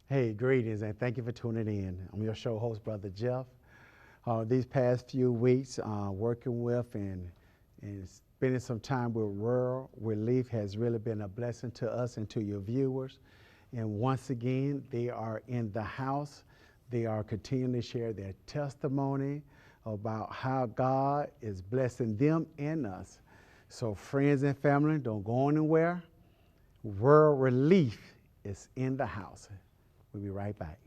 Hey, greetings, and thank you for tuning in. I'm your show host, Brother Jeff. These past few weeks, working with and spending some time with Rural Relief has really been a blessing to us and to your viewers. And once again, they are in the house. They are continuing to share their testimony about how God is blessing them and us. So friends and family, don't go anywhere. Rural Relief is in the house. We'll be right back.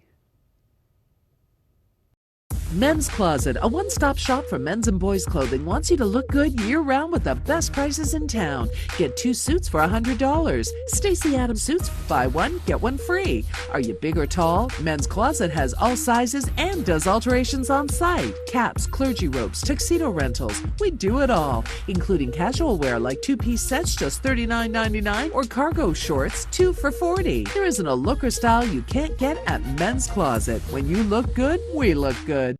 Men's Closet, a one-stop shop for men's and boys' clothing, wants you to look good year-round with the best prices in town. Get 2 suits for $100. Stacey Adams suits, buy one, get one free. Are you big or tall? Men's Closet has all sizes and does alterations on site. Caps, clergy robes, tuxedo rentals. We do it all, including casual wear like 2-piece sets, just $39.99, or cargo shorts, 2 for $40. There isn't a look or style you can't get at Men's Closet. When you look good, we look good.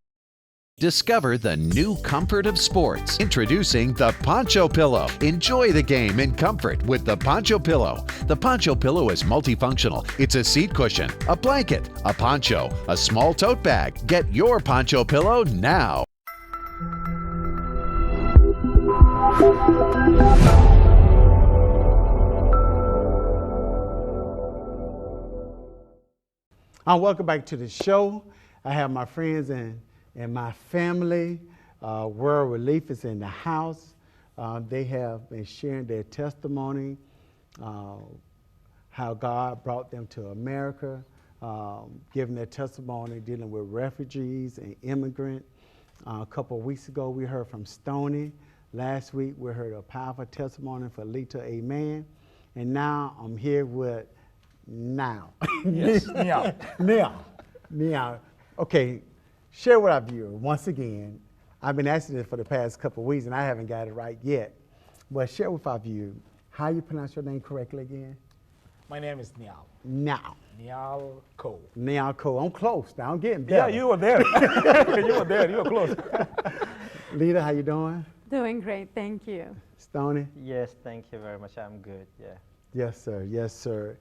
Discover the new comfort of sports. Introducing the Poncho Pillow. Enjoy the game in comfort with the Poncho Pillow. The Poncho Pillow is multifunctional. It's a seat cushion, a blanket, a poncho, a small tote bag. Get your Poncho Pillow now. Welcome back to the show. I have my friends and my family. World Relief is in the house. They have been sharing their testimony, how God brought them to America, giving their testimony dealing with refugees and immigrants. A couple of weeks ago, we heard from Stoney. Last week, we heard a powerful testimony for Lita, amen. And now I'm here with Nhial. Yes, Nhial. Nhial. Okay. Share with our viewers, once again, I've been asking this for the past couple of weeks and I haven't got it right yet, but share with our viewers, how you pronounce your name correctly again? My name is Nhial. Nhial. Nhial Ko. Nhial Ko. I'm close now, I'm getting better. Yeah, you were there. You were there, you were close. Lita, how you doing? Doing great, thank you. Stoney? Yes, thank you very much, I'm good, yeah. Yes, sir, yes, sir.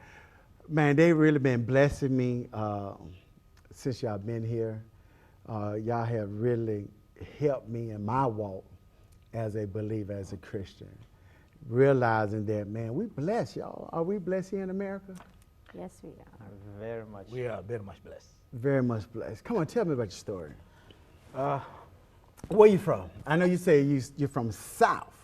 Man, they've really been blessing me since y'all been here. Y'all have really helped me in my walk as a believer, as a Christian. Realizing that, man, we blessed, y'all. Are we blessed here in America? Yes, we are. Very much. We are very much blessed. Very much blessed. Come on, tell me about your story. Where you from? I know you say you're from South.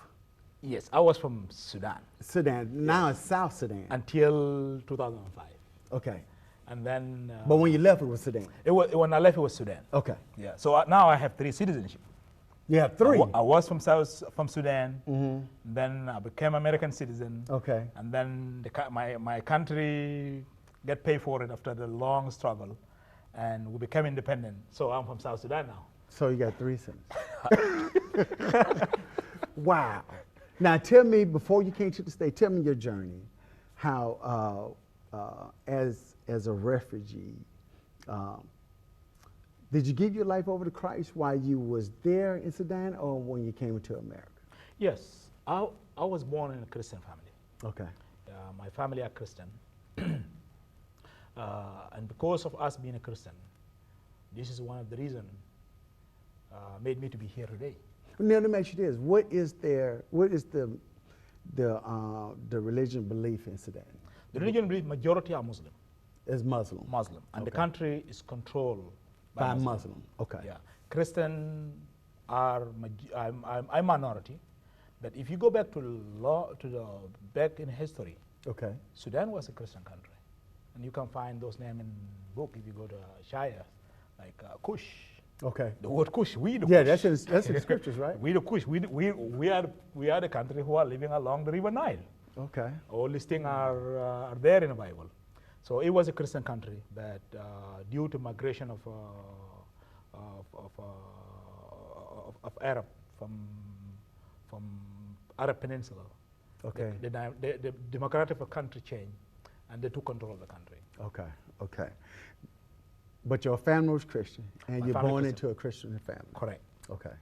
Yes, I was from Sudan. Sudan. Now it's South Sudan. Until 2005. Okay. And then... but when you left, it was Sudan? When I left, it was Sudan. Okay. Yeah. So now I have 3 citizenship. You have 3? I was from Sudan. Mm-hmm. Then I became American citizen. Okay. And then my country get paid for it after the long struggle. And we became independent. So I'm from South Sudan now. So you got 3 citizens. Wow. Now tell me, before you came to the state, tell me your journey. How, as a refugee, did you give your life over to Christ while you was there in Sudan or when you came to America? Yes, I was born in a Christian family. Okay. My family are Christian. And because of us being a Christian, this is one of the reasons made me to be here today. Now let me ask you this: what is the religion belief in Sudan? The religion belief majority are Muslim. Is Muslim. Muslim, and okay. The country is controlled by Muslim. Okay. Yeah, Christian are minority, but if you go back to back in history, okay, Sudan was a Christian country, and you can find those names in book if you go to Shire, like Kush. Okay. The word Kush, we the yeah, Kush. that's in the scriptures, right? We the Kush. We are the country who are living along the river Nile. Okay. All these things are there in the Bible. So it was a Christian country, but due to migration of Arab from Arab Peninsula, okay, the democratic country changed, and they took control of the country. Okay, okay. But your family was Christian, and My you're family born Christian. into a Christian family. Correct. Okay.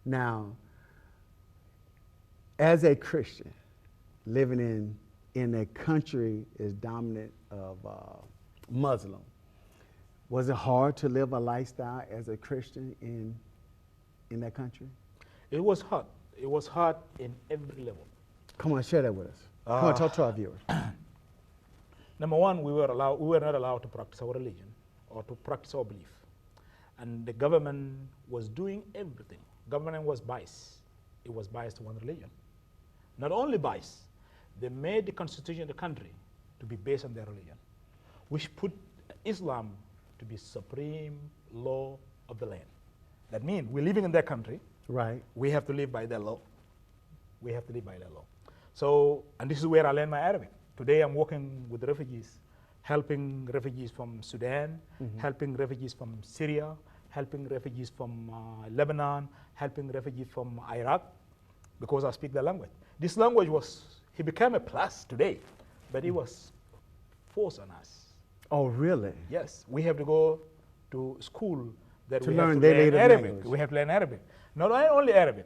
Now, As a Christian, living in a country is dominant of Muslim, was it hard to live a lifestyle as a Christian in that country? It was hard. It was hard in every level. Come on, share that with us. Come on, talk to our viewers. Number one, we were not allowed to practice our religion or to practice our belief. And the government was doing everything. Government was biased. It was biased to one religion. Not only biased, they made the constitution of the country to be based on their religion, which put Islam to be supreme law of the land. That means we're living in their country. Right. We have to live by their law. We have to live by their law. So, and this is where I learned my Arabic. Today I'm working with refugees, helping refugees from Sudan, helping refugees from Syria, helping refugees from Lebanon, helping refugees from Iraq, because I speak their language. This language he became a plus today, but it was forced on us. Oh, really? Yes, we have to go to school that To we learn have to their learn native Arabic. language. We have to learn Arabic. Not only Arabic,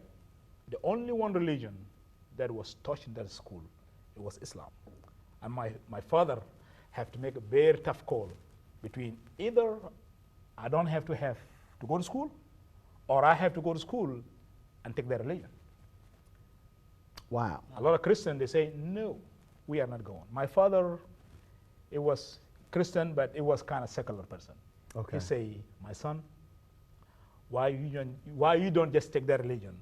the only one religion that was taught in that school, it was Islam. And my father had to make a very tough call between either I don't have to go to school, or I have to go to school and take their religion. Wow. A lot of Christians, they say, no, we are not going. My father, it was Christian, but it was kind of secular person. Okay. He say, my son, why you don't just take their religion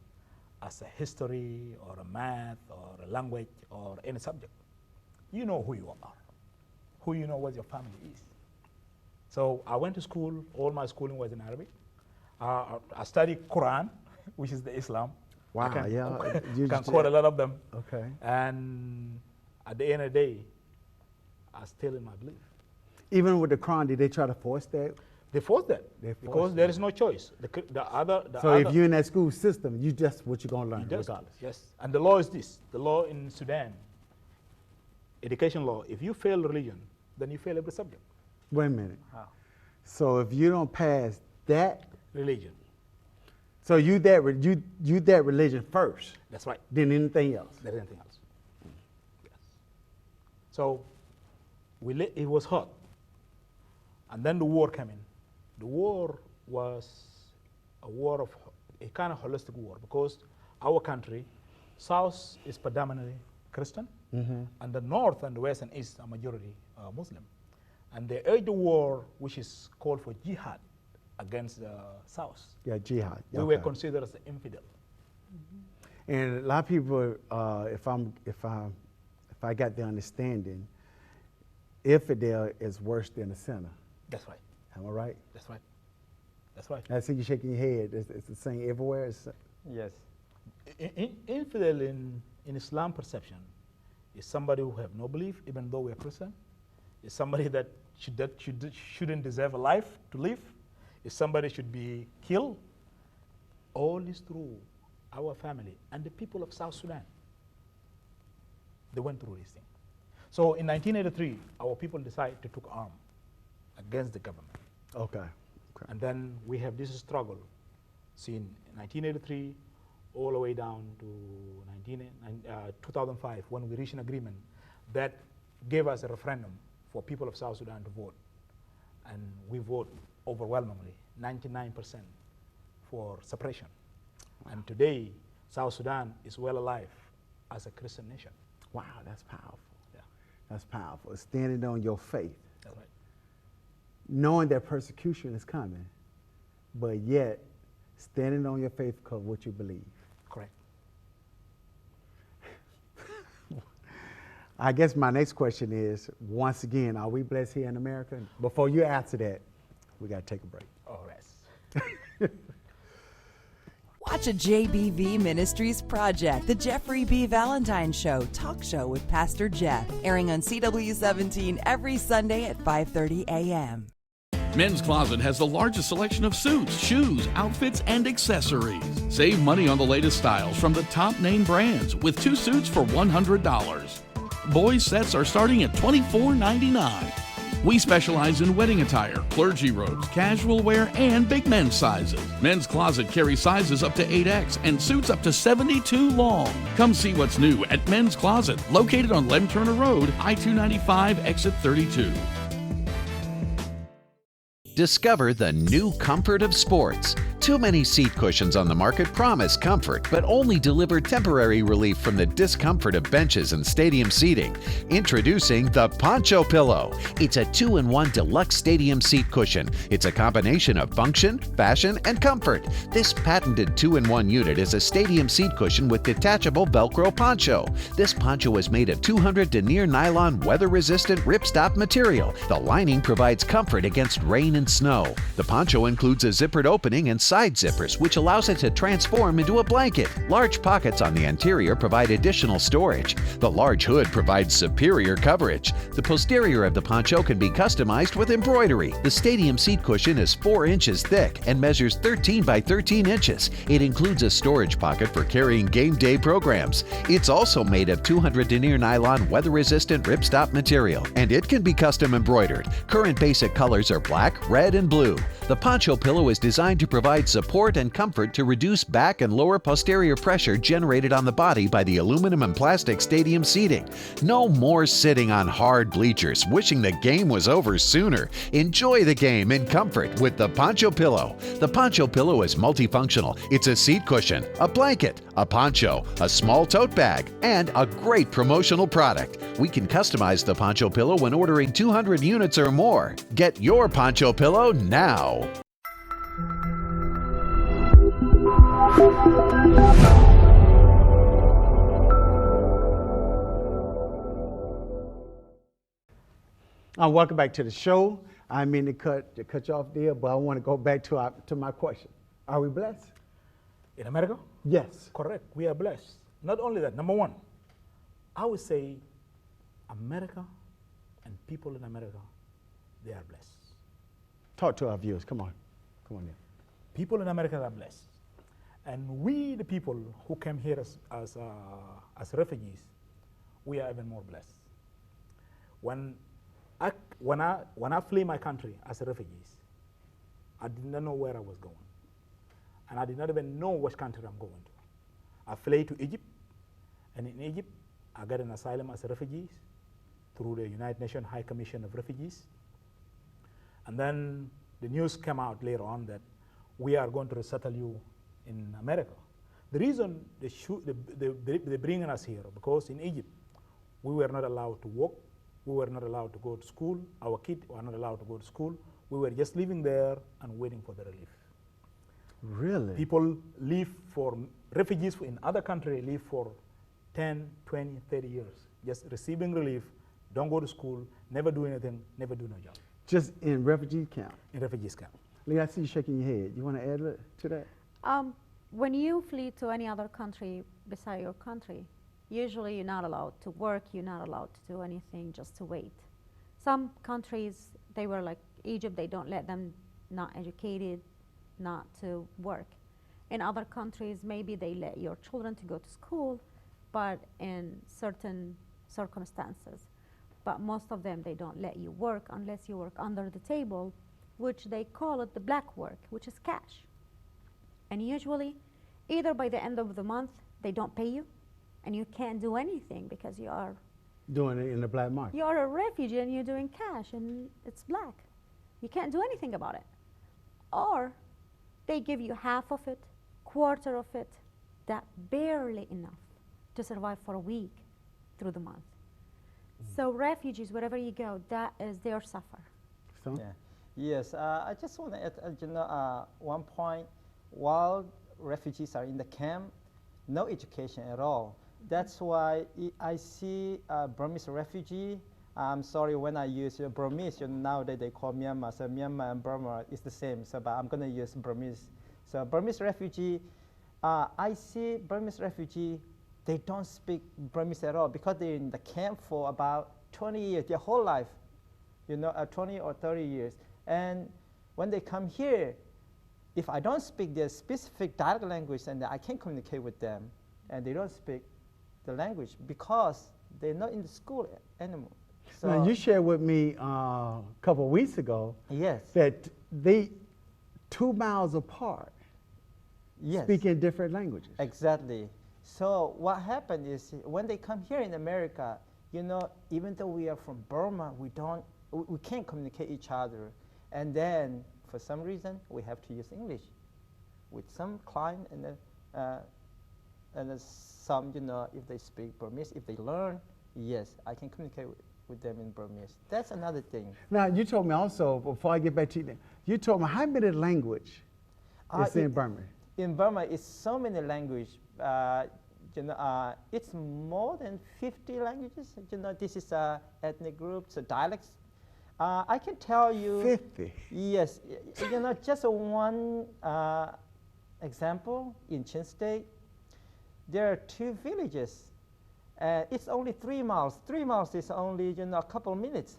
as a history or a math or a language or any subject? You know who you are, who you know what your family is. So I went to school. All my schooling was in Arabic. I studied Quran, which is the Islam. Wow, I yeah. can quote a lot of them. Okay. And at the end of the day, I still in my belief. Even with the Quran, did they try to force that? They force that They force because it. there is no choice. So if you're in that school system, you just what you're gonna learn, It does. regardless. Yes, and the law is this. The law in Sudan, education law, if you fail religion, then you fail every subject. Wait a minute. Wow. So if you don't pass that, Religion, so you that religion first, that's right. then anything else. There is anything else. Yes. So it was hot. And then the war came in. The war was a kind of holistic war, because our country, South is predominantly Christian, and the North and the West and East are majority Muslim. And they urged the war, which is called for jihad, against the South. Yeah, jihad. We were considered as an infidel. And a lot of people, if I got the understanding, infidel is worse than a sinner. That's right. Am I right? That's right. That's right. I see you shaking your head. It's the same everywhere. Yes. Infidel in Islam perception is somebody who have no belief, even though we are Christian. Is somebody that shouldn't deserve a life to live. Is somebody should be killed. All is through our family and the people of South Sudan. They went through this thing. So in 1983, our people decided to take arm against the government. Okay. And then we have this struggle since 1983 all the way down to 2005, when we reached an agreement that gave us a referendum for people of South Sudan to vote. And we vote overwhelmingly, 99% for separation. And today, South Sudan is well alive as a Christian nation. Wow, that's powerful. Yeah, That's powerful. Standing on your faith, that's right. knowing that persecution is coming, but yet standing on your faith because of what you believe. Correct. I guess my next question is, once again, are we blessed here in America? Before you answer that, we got to take a break. All right. Watch a JBV Ministries project, the Jeffrey B. Valentine Show, talk show with Pastor Jeff, airing on CW17 every Sunday at 5:30 a.m. Men's Closet has the largest selection of suits, shoes, outfits, and accessories. Save money on the latest styles from the top name brands with 2 suits for $100. Boys sets are starting at $24.99. We specialize in wedding attire, clergy robes, casual wear, and big men's sizes. Men's Closet carries sizes up to 8X and suits up to 72 long. Come see what's new at Men's Closet, located on Lem Turner Road, I-295, exit 32. Discover the new comfort of sports. Too many seat cushions on the market promise comfort, but only deliver temporary relief from the discomfort of benches and stadium seating. Introducing the Poncho Pillow. It's a 2-in-1 deluxe stadium seat cushion. It's a combination of function, fashion, and comfort. This patented 2-in-1 unit is a stadium seat cushion with detachable Velcro poncho. This poncho is made of 200 denier nylon weather-resistant ripstop material. The lining provides comfort against rain and snow. The poncho includes a zippered opening and side zippers, which allows it to transform into a blanket. Large pockets on the interior provide additional storage. The large hood provides superior coverage. The posterior of the poncho can be customized with embroidery. The stadium seat cushion is 4 inches thick and measures 13 by 13 inches. It includes a storage pocket for carrying game day programs. It's also made of 200 denier nylon weather-resistant ripstop material, and it can be custom embroidered. Current basic colors are black, red, and blue. The Poncho Pillow is designed to provide support and comfort to reduce back and lower posterior pressure generated on the body by the aluminum and plastic stadium seating. No more sitting on hard bleachers wishing the game was over sooner. Enjoy the game in comfort with the Poncho Pillow. The Poncho Pillow is multifunctional. It's a seat cushion, a blanket, a poncho, a small tote bag, and a great promotional product. We can customize the Poncho Pillow when ordering 200 units or more. Get your Poncho Pillow now. Welcome back to the show. I mean to cut you off there, but I want to go back to my question. Are we blessed? In America? Yes. Correct. We are blessed. Not only that, number one, I would say America and people in America, they are blessed. Talk to our viewers. Come on. Come on in. People in America are blessed. And we, the people who came here as refugees, we are even more blessed. When I flee my country as a refugees, I did not know where I was going. And I did not even know which country I'm going to. I fled to Egypt, and in Egypt, I got an asylum as a refugee through the United Nations High Commission of Refugees. And then the news came out later on that we are going to resettle you in America. The reason they bring us here, because in Egypt, we were not allowed to work, we were not allowed to go to school, our kids were not allowed to go to school, we were just living there and waiting for the relief. Really? People live for, refugees in other countries live for 10, 20, 30 years, just receiving relief, don't go to school, never do anything, never do no job. Just in refugee camp? In refugees camp. Lee, I see you shaking your head. You want to add to that? When you flee to any other country beside your country, usually you're not allowed to work, you're not allowed to do anything, just to wait. Some countries, they were like Egypt, they don't let them not educated, not to work. In other countries, maybe they let your children to go to school, but in certain circumstances. But most of them, they don't let you work unless you work under the table, which they call it the black work, which is cash. And usually, either by the end of the month, they don't pay you, and you can't do anything because you are doing it in the black market. You're a refugee and you're doing cash and it's black. You can't do anything about it. Or they give you half of it, quarter of it, that barely enough to survive for a week through the month. So refugees, wherever you go, that is their suffer. So? Yeah. Yes, I just want to add one point. While refugees are in the camp, no education at all. That's why I see Burmese refugee. I'm sorry when I use Burmese, nowadays they call Myanmar, so Myanmar and Burma is the same, so but I'm going to use Burmese. So Burmese refugee, I see Burmese refugee, they don't speak Burmese at all because they're in the camp for about 20 years, their whole life, 20 or 30 years. And when they come here, if I don't speak their specific dialect language, and I can't communicate with them, and they don't speak the language because they're not in the school anymore. So Now, you shared with me a couple of weeks ago yes, that they 2 miles apart yes, speak in different languages. exactly. So what happened is when they come here in America, you know, even though we are from Burma, we can't communicate each other, and then for some reason we have to use English with some client, and then some, you know, if they speak Burmese, if they learn, yes, I can communicate with them in Burmese. That's another thing. Now, you told me also, before I get back to you, you told me how many language is in Burma? In Burma, it's so many languages. You know, it's more than 50 languages. You know, this is ethnic groups, dialects. I can tell you. 50? Yes. You know, just one example in Chin State. There are 2 villages. It's only 3 miles. 3 miles is only, you know, a couple of minutes.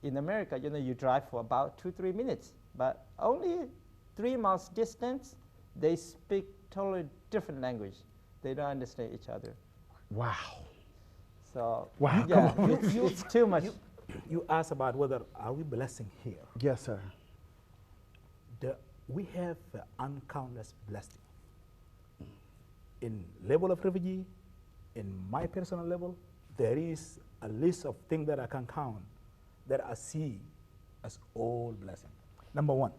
In America, you know, you drive for about 2-3 minutes. But only 3 miles distance, they speak totally different language. They don't understand each other. Wow. So Wow, yeah, come on. it's too much. You asked about whether are we blessing here. Yes, sir. We have uncountless blessing. In level of refugee, in my personal level, there is a list of things that I can count that I see as all blessing. Number one,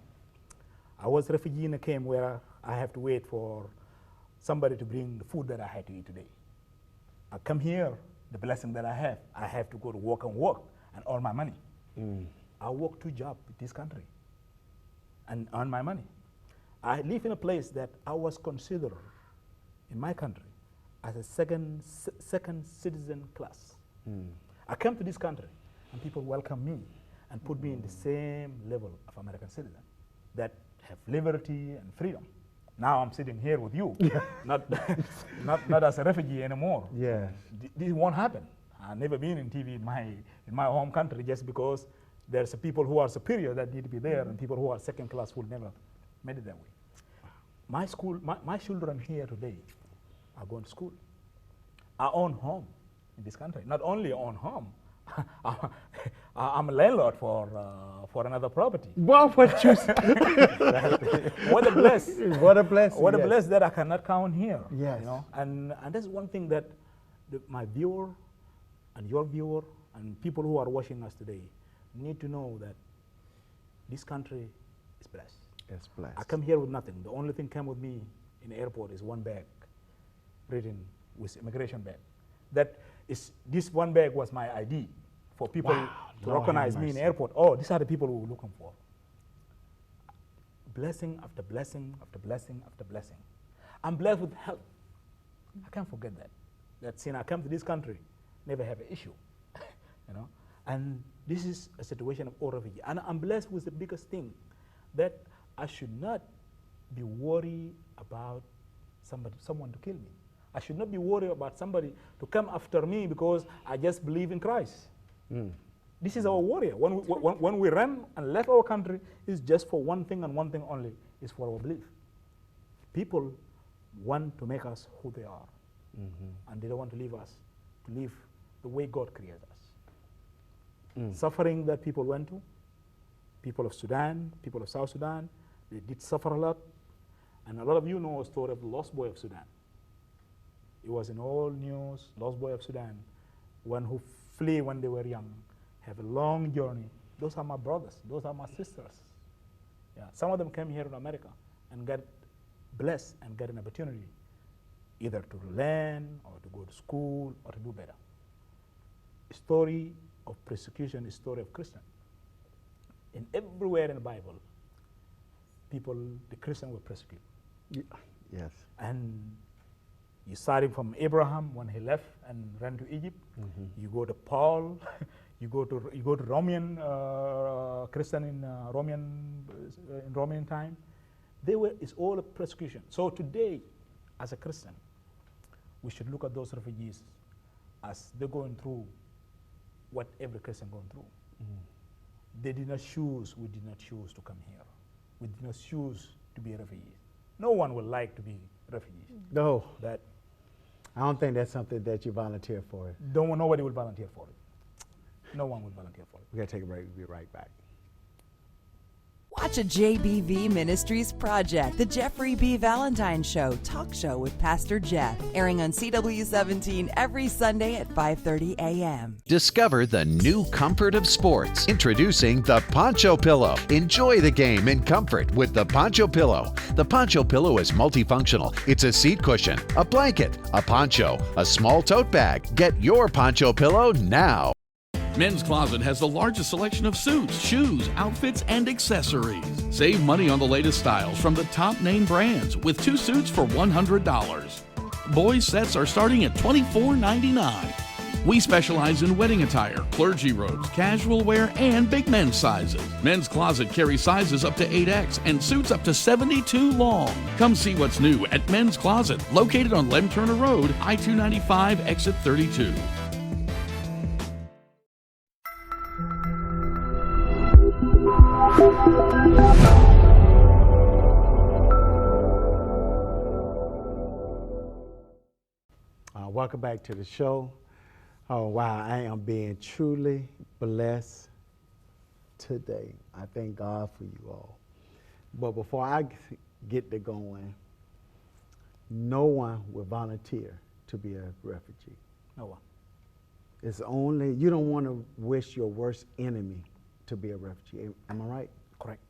I was a refugee in a camp where I have to wait for somebody to bring the food that I had to eat today. I come here, the blessing that I have to go to work and earn my money. I work 2 jobs in this country and earn my money. I live in a place that I was considered in my country as a second citizen class. I came to this country and people welcome me and put me in the same level of American citizen that have liberty and freedom. Now I'm sitting here with you, not as a refugee anymore. Yes. This won't happen. I've never been in TV in my home country just because there's people who are superior that need to be there and people who are second class will never made it that way. My school, my children here today are going to school. I own home in this country. Not only own home, I'm a landlord for another property. Well, what you What a bless! What a blessing. What a yes. bless that I cannot count here. Yes. You know, and that's one thing that my viewer and your viewer and people who are watching us today need to know that this country is blessed. It's blessed. I come here with nothing. The only thing came with me in the airport is one bag, written with immigration bag. That is, this one bag was my ID for people Wow. to Lord recognize have me in the mercy. airport. Oh, these are the people we were looking for. Blessing after blessing after blessing after blessing. I'm blessed with health. I can't forget that. That since I come to this country, never have an issue, you know. And this is a situation of all refugee. And I'm blessed with the biggest thing, that I should not be worried about someone to kill me. I should not be worried about somebody to come after me because I just believe in Christ. This is our warrior. When we ran and left our country, it's just for one thing and one thing only, is for our belief. People want to make us who they are, and they don't want to leave us to live the way God created us. Suffering that people went to, people of Sudan, people of South Sudan, they did suffer a lot. And a lot of you know a story of the lost boy of Sudan. It was in all news, lost boy of Sudan, one who flee when they were young, have a long journey. Those are my brothers, those are my sisters. Yeah. Some of them came here in America and got blessed and got an opportunity either to learn or to go to school or to do better. A story of persecution is a story of Christian. In everywhere in the Bible, people, the Christians were persecuted. Yes. And you starting from Abraham when he left and ran to Egypt. You go to Paul. you go to Roman Christian in Roman time. It's all a persecution. So today, as a Christian, we should look at those refugees as they're going through what every Christian going through. They did not choose. We did not choose to come here. We did not choose to be refugees. No one would like to be refugees. No, That I don't think that's something that you volunteer for. nobody will volunteer for it. No one would volunteer for it. We got to take a break. We'll be right back. Watch a JBV Ministries project, the Jeffrey B. Valentine Show, talk show with Pastor Jeff, airing on CW17 every Sunday at 5:30 a.m. Discover the new comfort of sports. Introducing the Poncho Pillow. Enjoy the game in comfort with the Poncho Pillow. The Poncho Pillow is multifunctional. It's a seat cushion, a blanket, a poncho, a small tote bag. Get your Poncho Pillow now. Men's Closet has the largest selection of suits, shoes, outfits, and accessories. Save money on the latest styles from the top name brands with 2 suits for $100. Boys sets are starting at $24.99. We specialize in wedding attire, clergy robes, casual wear, and big men's sizes. Men's Closet carries sizes up to 8X and suits up to 72 long. Come see what's new at Men's Closet, located on Lem Turner Road, I-295, exit 32. Welcome back to the show. Oh, wow, I am being truly blessed today. I thank God for you all. But before I get to going, no one will volunteer to be a refugee. No one. It's only, you don't want to wish your worst enemy to be a refugee. Am I right? Correct.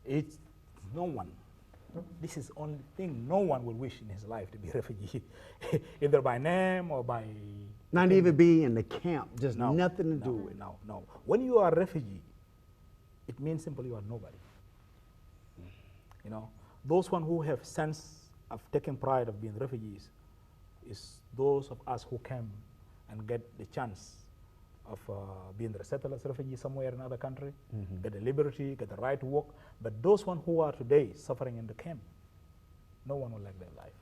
It's no one. This is the only thing no one will wish in his life to be a refugee, either by name or by... Not even be in the camp, just nothing to do with it. No. When you are a refugee, it means simply you are nobody. You know, those one who have sense of taking pride of being refugees is those of us who came and get the chance of being resettled as refugees somewhere in another country, get the liberty, get the right to work. But those one who are today suffering in the camp, no one will let their life.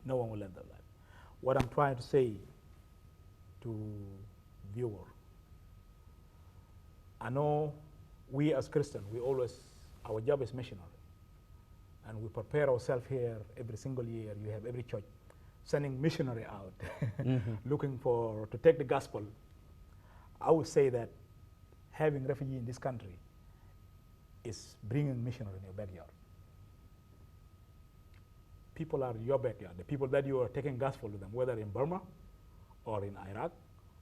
No one will let their life. What I'm trying to say to viewer, I know we as Christians, our job is missionary. And we prepare ourselves here every single year. You have every church sending missionary out, looking to take the gospel. I would say that having refugee in this country is bringing missionary in your backyard. People are in your backyard. The people that you are taking gospel to them, whether in Burma, or in Iraq,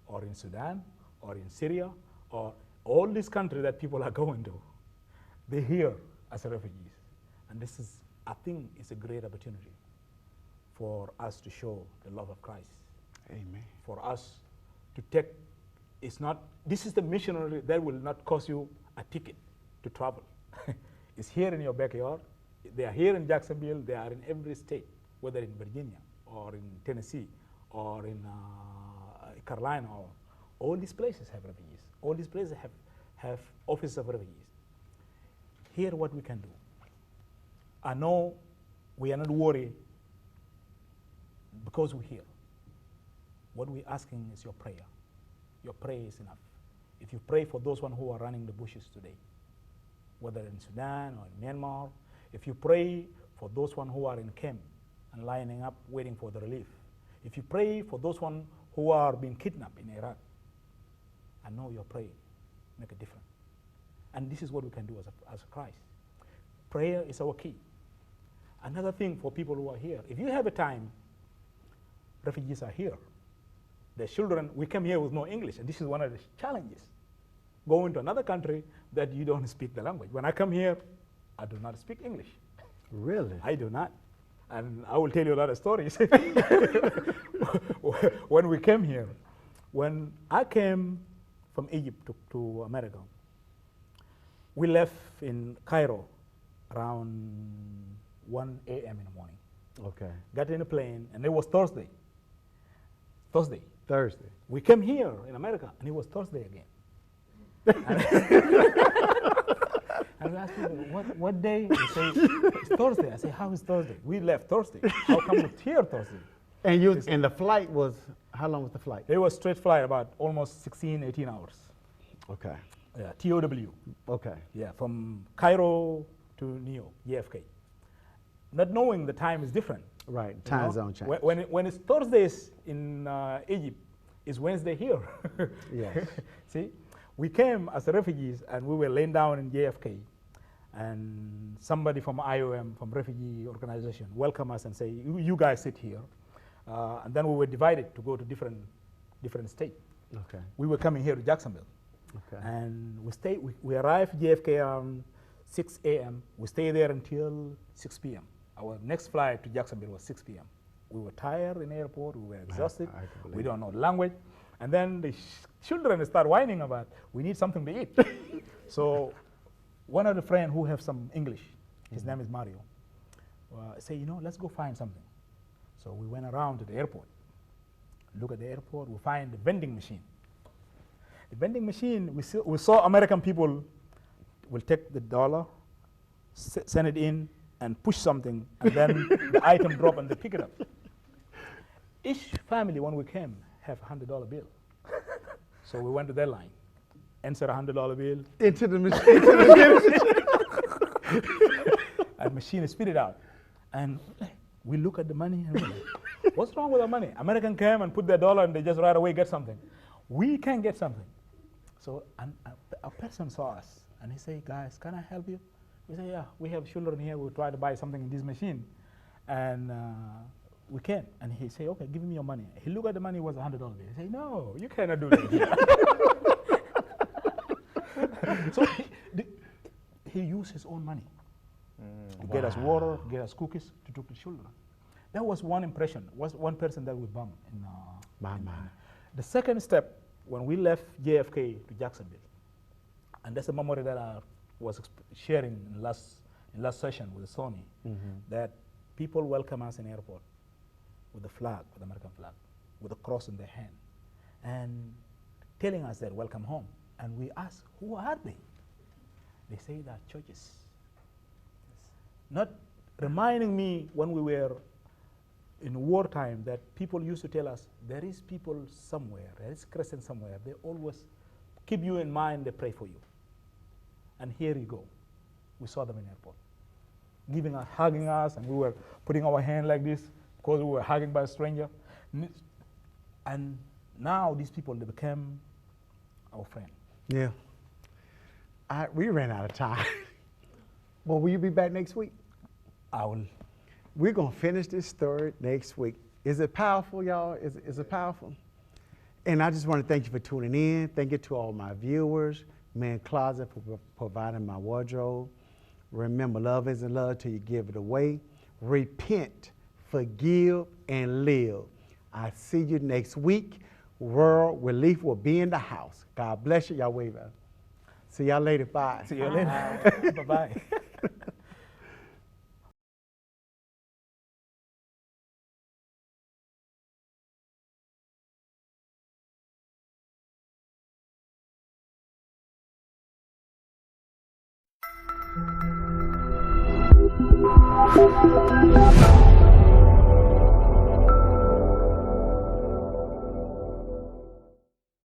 or in Sudan, or in Syria, or all these countries that people are going to, they're here as refugees. And this is, I think, it's a great opportunity for us to show the love of Christ. Amen. For us to take, this is the missionary that will not cost you a ticket to travel. It's here in your backyard. They are here in Jacksonville. They are in every state, whether in Virginia or in Tennessee or in Carolina. All these places have refugees. All these places have offices of refugees. Here, what we can do. I know we are not worried because we're here. What we're asking is your prayer. Your prayer is enough. If you pray for those one who are running the bushes today, whether in Sudan or in Myanmar, if you pray for those one who are in camp and lining up waiting for the relief, if you pray for those one who are being kidnapped in Iraq, I know your prayer make a difference. And this is what we can do as a Christ. Prayer is our key. Another thing for people who are here, if you have a time, refugees are here. The children, we come here with no English, and this is one of the challenges. Going to another country that you don't speak the language. When I come here, I do not speak English. Really? I do not. And I will tell you a lot of stories. When we came here, when I came from Egypt to America, we left in Cairo around 1 a.m. in the morning. Okay. Got in a plane, and it was Thursday. Thursday. We came here in America, and it was Thursday again. And I asked people, what day? They say, it's Thursday. I say, how is Thursday? We left Thursday. How come we're here Thursday? And the flight was, how long was the flight? It was straight flight, about almost 16, 18 hours. Okay. Yeah, TOW. Okay. Yeah, from Cairo to New York, JFK. Not knowing the time is different. Right, time zone change. When it's Thursdays in Egypt, It's Wednesday here. Yes. See, we came as refugees and we were laying down in JFK, and somebody from IOM, from refugee organization, welcome us and say, you guys sit here. And then we were divided to go to different states. Okay. We were coming here to Jacksonville. Okay. And we arrived JFK around 6 a.m. We stayed there until 6 p.m. Our next flight to Jacksonville was 6 p.m. We were tired in the airport, we were exhausted, we don't know the language. And then the children start whining about, we need something to eat. So one of the friends who have some English, his name is Mario, say, let's go find something. So we went around to the airport. Look at the airport, we find the vending machine. The vending machine, we saw American people will take the dollar, send it in, and push something, and then the item drop and they pick it up. Each family, when we came, have a $100 bill. So we went to their line, insert a $100 bill. Into the machine. And machine spit it out. And we look at the money and we're like, what's wrong with our money? American came and put their dollar and they just right away get something. We can't get something. So a person saw us and he said, guys, can I help you? We say, yeah, we have children here. We'll try to buy something in this machine. And we can't. And he said, okay, give me your money. He looked at the money, it was a $100 bill. He said, no, you cannot do that. So he used his own money to get us water, get us cookies to take the children. That was one impression, was one person that we bumped in the second step, when we left JFK to Jacksonville, and that's a memory that I was sharing in last session with Sony, that people welcome us in airport with the flag, with the American flag, with a cross in their hand, and telling us that welcome home. And we ask, who are they? They say that churches. Not reminding me when we were in wartime that people used to tell us, there is people somewhere, there is Christians somewhere, they always keep you in mind, they pray for you. And here you go. We saw them in airport, giving us, hugging us, and we were putting our hand like this because we were hugging by a stranger. And now these people, they became our friend. Yeah. We ran out of time. Well, will you be back next week? I will. We're going to finish this story next week. Is it powerful, y'all? Is it powerful? And I just want to thank you for tuning in. Thank you to all my viewers, Man Closet for providing my wardrobe. Remember, love isn't love till you give it away. Repent, forgive, and live. I see you next week. World Relief will be in the house. God bless you. Y'all wave at. See y'all later. Bye. See you later. Bye-bye.